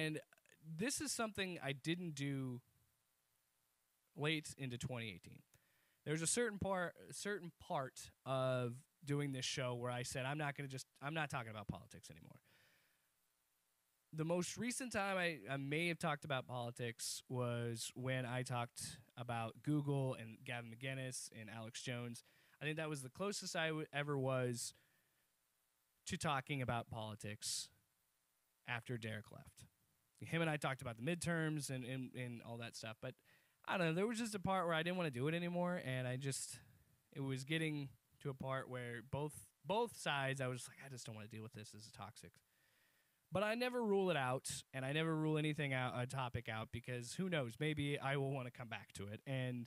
And this is something I didn't do late into 2018. There's a certain part of doing this show where I said I'm not talking about politics anymore. The most recent time I may have talked about politics was when I talked about Google and Gavin McInnes and Alex Jones. I think that was the closest I ever was to talking about politics after Derek left. Him and I talked about the midterms and all that stuff, but I don't know. There was just a part where I didn't want to do it anymore, and it was getting to a part where both sides, I was just like, I just don't want to deal with this. This is toxic. But I never rule it out, and I never rule anything out, a topic out, because who knows? Maybe I will want to come back to it. And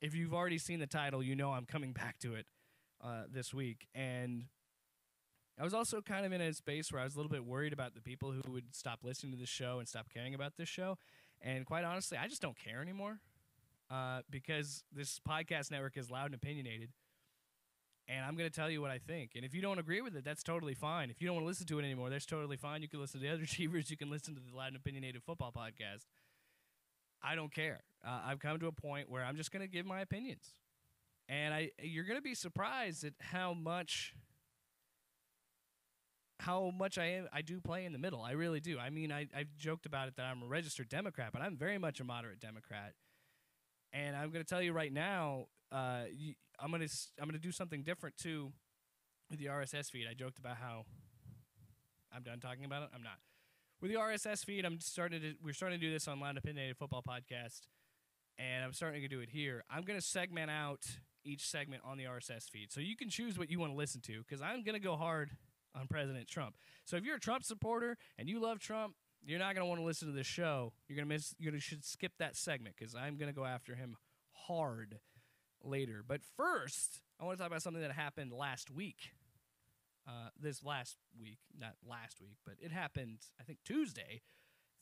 if you've already seen the title, you know I'm coming back to it this week. And I was also kind of in a space where I was a little bit worried about the people who would stop listening to this show and stop caring about this show. And quite honestly, I just don't care anymore because this podcast network is loud and opinionated. And I'm going to tell you what I think. And if you don't agree with it, that's totally fine. If you don't want to listen to it anymore, that's totally fine. You can listen to the other Achievers. You can listen to the Loud and Opinionated Football Podcast. I don't care. I've come to a point where I'm just going to give my opinions. And you're going to be surprised at how much I do play in the middle. I really do. I mean, I've joked about it that I'm a registered Democrat, but I'm very much a moderate Democrat. And I'm going to tell you right now, I'm going to do something different too with the RSS feed. I joked about how I'm done talking about it. I'm not. With the RSS feed, we're starting to do this on Loud and Opinionated Football Podcast, and I'm starting to do it here. I'm going to segment out each segment on the RSS feed, so you can choose what you want to listen to, because I'm going to go hard on President Trump. So if you're a Trump supporter and you love Trump, you're not going to want to listen to this show. You should skip that segment, because I'm going to go after him hard later. But first, I want to talk about something that happened last week. This last week, not last week, but it happened, I think, Tuesday.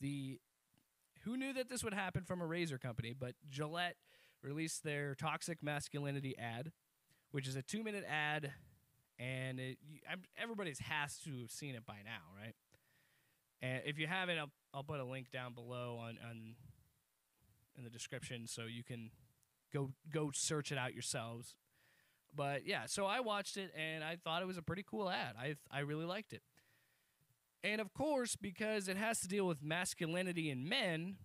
Who knew that this would happen from a razor company? But Gillette released their toxic masculinity ad, which is a 2-minute ad, and everybody has to have seen it by now, right? And if you haven't, I'll put a link down below in the description so you can go search it out yourselves. But yeah, so I watched it and I thought it was a pretty cool ad. I really liked it. And of course, because it has to deal with masculinity in men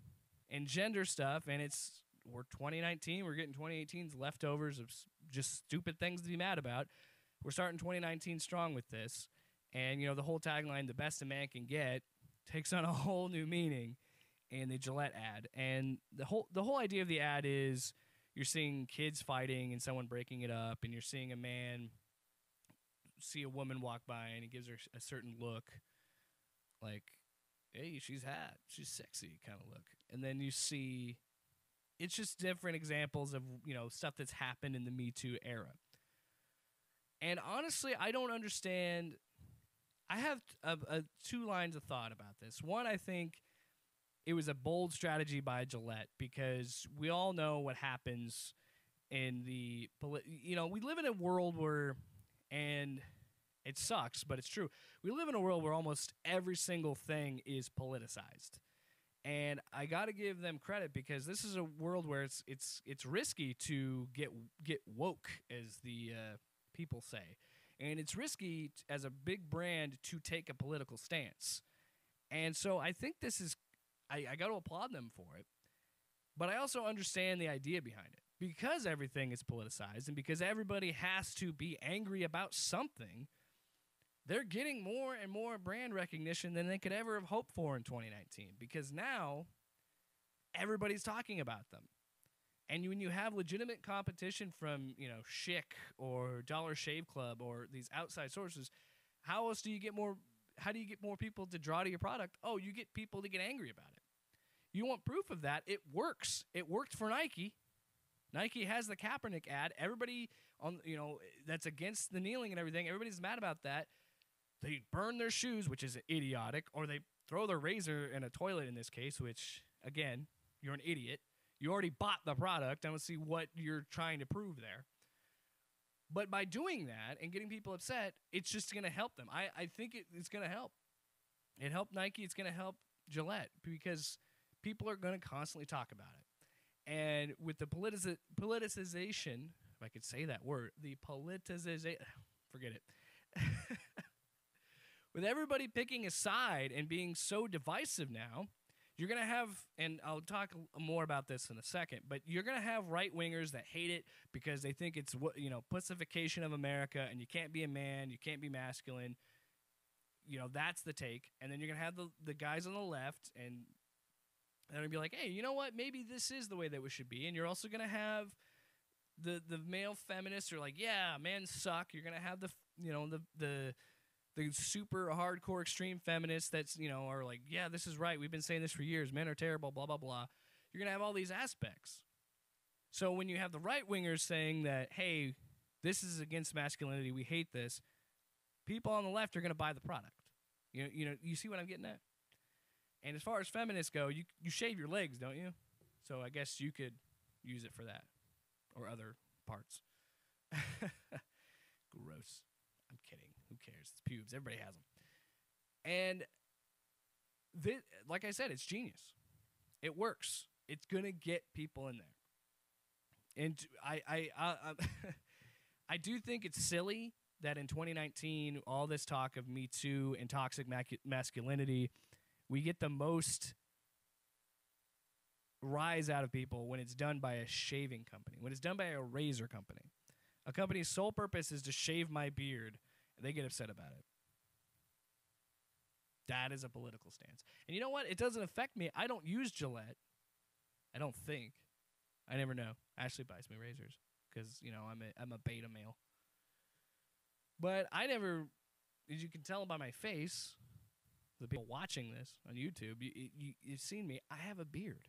and gender stuff, and we're 2019, we're getting 2018's leftovers of just stupid things to be mad about. We're starting 2019 strong with this. And, the whole tagline, the best a man can get, takes on a whole new meaning in the Gillette ad. And the whole idea of the ad is you're seeing kids fighting and someone breaking it up, and you're seeing a man see a woman walk by and he gives her a certain look, like, hey, she's hot, she's sexy kind of look. And then you see, it's just different examples of, stuff that's happened in the Me Too era. And honestly, I don't understand. I have two lines of thought about this. One, I think it was a bold strategy by Gillette, because we all know what happens in we live in a world where, and it sucks, but it's true. We live in a world where almost every single thing is politicized. And I got to give them credit, because this is a world where it's risky to get woke, as the people say. And it's risky as a big brand to take a political stance. And so I think this is, I got to applaud them for it. But I also understand the idea behind it. Because everything is politicized and because everybody has to be angry about something, they're getting more and more brand recognition than they could ever have hoped for in 2019. Because now everybody's talking about them. And when you have legitimate competition from, Schick or Dollar Shave Club or these outside sources, how else do you get more? How do you get more people to draw to your product? Oh, you get people to get angry about it. You want proof of that? It works. It worked for Nike. Nike has the Kaepernick ad. Everybody that's against the kneeling and everything, everybody's mad about that. They burn their shoes, which is idiotic, or they throw their razor in a toilet in this case, which, again, you're an idiot. You already bought the product. I don't see what you're trying to prove there. But by doing that and getting people upset, it's just going to help them. I think it's going to help. It helped Nike. It's going to help Gillette because people are going to constantly talk about it. And with the politicization, if I could say that word, the politicization, forget it. With everybody picking a side and being so divisive now, you're going to have, and I'll talk more about this in a second, but you're going to have right-wingers that hate it because they think it's, pussification of America, and you can't be a man, you can't be masculine. That's the take. And then you're going to have the guys on the left, and they're going to be like, hey, you know what? Maybe this is the way that we should be. And you're also going to have the male feminists who are like, yeah, men suck. You're going to have the super hardcore extreme feminists that's, are like, yeah, this is right. We've been saying this for years. Men are terrible, blah, blah, blah. You're going to have all these aspects. So when you have the right-wingers saying that, hey, this is against masculinity, we hate this, people on the left are going to buy the product. You see what I'm getting at? And as far as feminists go, you shave your legs, don't you? So I guess you could use it for that or other parts. Gross. I'm kidding. Who cares? It's pubes. Everybody has them. And like I said, it's genius. It works. It's going to get people in there. And I do think it's silly that in 2019, all this talk of Me Too and toxic masculinity, we get the most rise out of people when it's done by a shaving company, when it's done by a razor company. A company's sole purpose is to shave my beard, and they get upset about it. That is a political stance. And you know what? It doesn't affect me. I don't use Gillette. I don't think. I never know. Ashley buys me razors because, I'm a beta male. But I never, as you can tell by my face, the people watching this on YouTube, you've seen me. I have a beard.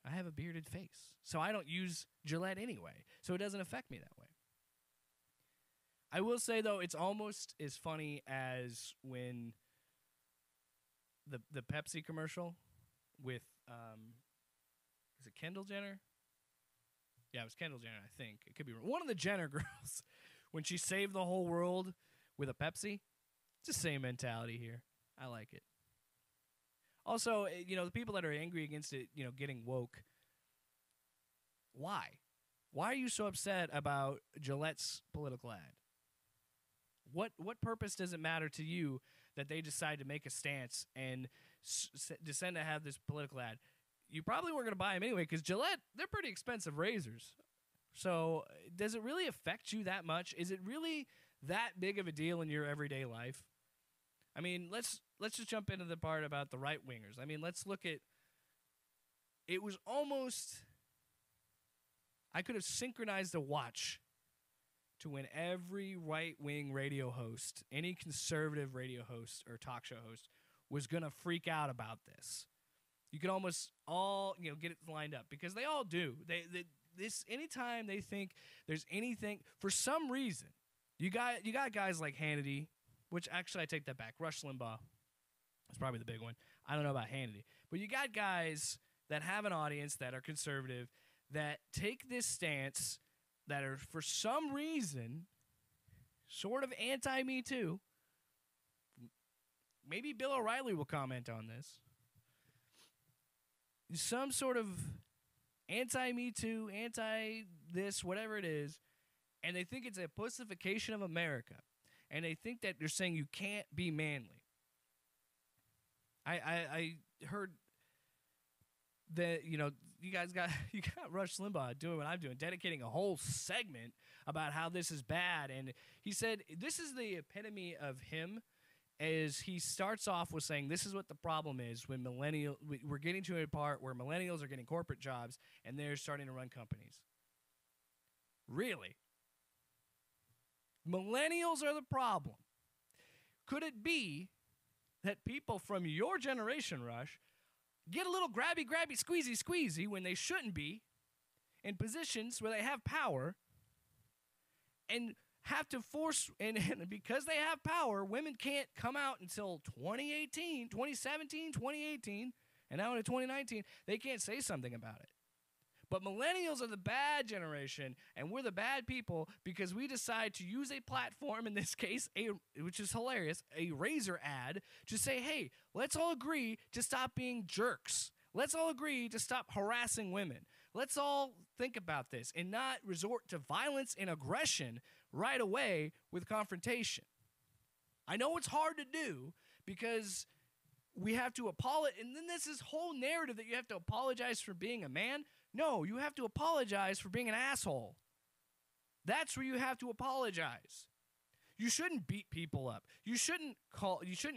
I have a bearded face. So I don't use Gillette anyway. So it doesn't affect me that way. I will say, though, it's almost as funny as when the Pepsi commercial with, is it Kendall Jenner? Yeah, it was Kendall Jenner, I think. It could be one of the Jenner girls. When she saved the whole world with a Pepsi. It's the same mentality here. I like it. Also, the people that are angry against it, getting woke, why? Why are you so upset about Gillette's political ad? What purpose does it matter to you that they decide to make a stance and decide to have this political ad? You probably weren't going to buy them anyway because Gillette, they're pretty expensive razors. So does it really affect you that much? Is it really that big of a deal in your everyday life? I mean, let's just jump into the part about the right-wingers. I mean, let's look at – it was almost – I could have synchronized a watch to when every right-wing radio host, any conservative radio host or talk show host was going to freak out about this. You could almost all, get it lined up because they all do. This anytime they think there's anything, for some reason, you got guys like Hannity, which actually I take that back. Rush Limbaugh is probably the big one. I don't know about Hannity. But you got guys that have an audience that are conservative that take this stance that are, for some reason, sort of anti-Me Too. Maybe Bill O'Reilly will comment on this. Some sort of anti-Me Too, anti-this, whatever it is, and they think it's a pussification of America. And they think that they're saying you can't be manly. I heard that, you got Rush Limbaugh doing what I'm doing, dedicating a whole segment about how this is bad. And he said this is the epitome of him, as he starts off with saying this is what the problem is when we're getting to a part where millennials are getting corporate jobs and they're starting to run companies. Really? Millennials are the problem. Could it be that people from your generation, Rush, get a little grabby, squeezy when they shouldn't be in positions where they have power and have to force, and because they have power, women can't come out until 2017, 2018, and now into 2019, they can't say something about it. But millennials are the bad generation, and we're the bad people because we decide to use a platform, in this case, which is hilarious, a razor ad, to say, hey, let's all agree to stop being jerks. Let's all agree to stop harassing women. Let's all think about this and not resort to violence and aggression right away with confrontation. I know it's hard to do because we have to apologize. And then this whole narrative that you have to apologize for being a man. No, you have to apologize for being an asshole. That's where you have to apologize. You shouldn't beat people up. You shouldn't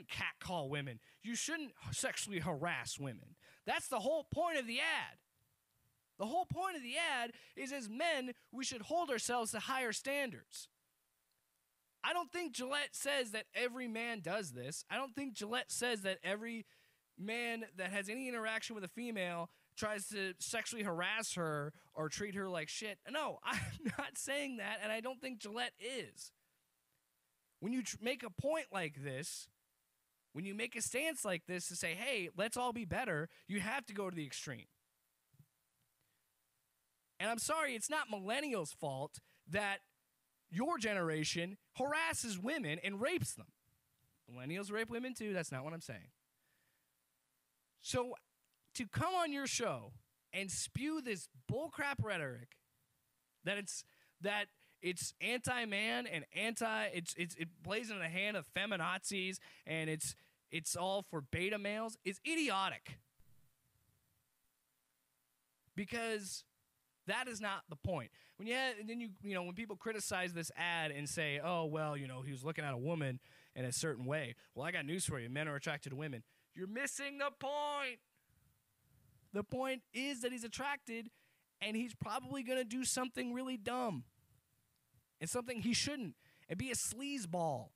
catcall women. You shouldn't sexually harass women. That's the whole point of the ad. The whole point of the ad is, as men, we should hold ourselves to higher standards. I don't think Gillette says that every man does this. I don't think Gillette says that every man that has any interaction with a female tries to sexually harass her or treat her like shit. No, I'm not saying that, and I don't think Gillette is. When you make a point like this, when you make a stance like this to say, hey, let's all be better, you have to go to the extreme. And I'm sorry, it's not millennials' fault that your generation harasses women and rapes them. Millennials rape women too. That's not what I'm saying. So to come on your show and spew this bullcrap rhetoric that it's anti-man and it plays in the hand of feminazis and it's all for beta males is idiotic. Because that is not the point. When people criticize this ad and say, oh, well, he was looking at a woman in a certain way. Well, I got news for you. Men are attracted to women. You're missing the point. The point is that he's attracted, and he's probably going to do something really dumb and something he shouldn't and be a sleazeball.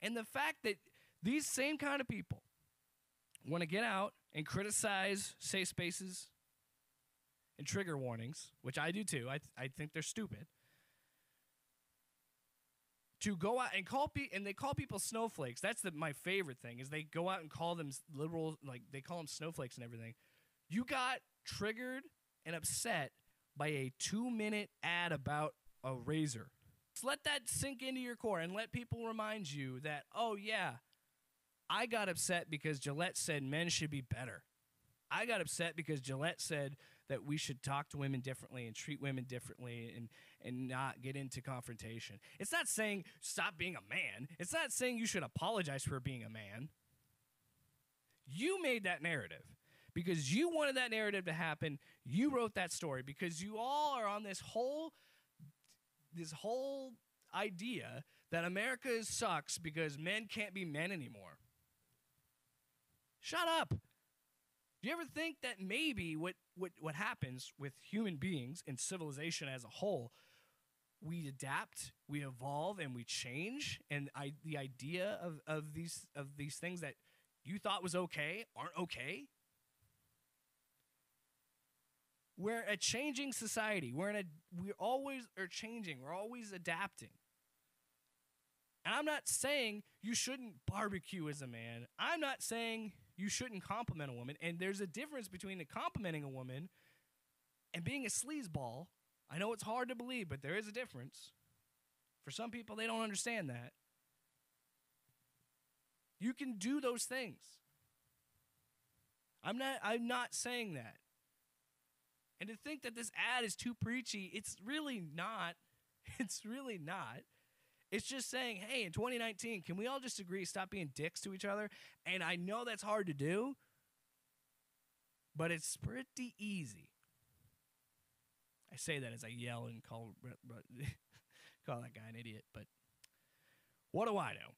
And the fact that these same kind of people want to get out and criticize safe spaces and trigger warnings, which I do too. I think they're stupid. To go out and they call people snowflakes. That's my favorite thing is they go out and call them liberals, like they call them snowflakes and everything. You got triggered and upset by a 2-minute ad about a razor. Just let that sink into your core and let people remind you that, oh yeah, I got upset because Gillette said men should be better. I got upset because Gillette said that we should talk to women differently and treat women differently and not get into confrontation. It's not saying stop being a man. It's not saying you should apologize for being a man. You made that narrative because you wanted that narrative to happen. You wrote that story because you all are on this whole idea that America sucks because men can't be men anymore. Shut up. Do you ever think that maybe what happens with human beings and civilization as a whole, we adapt, we evolve, and we change, and the idea of these things that you thought was okay aren't okay? We're a changing society. We always are changing. We're always adapting. And I'm not saying you shouldn't barbecue as a man. I'm not saying you shouldn't compliment a woman. And there's a difference between complimenting a woman and being a sleazeball. I know it's hard to believe, but there is a difference. For some people, they don't understand that. You can do those things. I'm not saying that. And to think that this ad is too preachy, it's really not. It's really not. It's just saying, hey, in 2019, can we all just agree, stop being dicks to each other? And I know that's hard to do, but it's pretty easy. I say that as I yell and call that guy an idiot, but what do I know?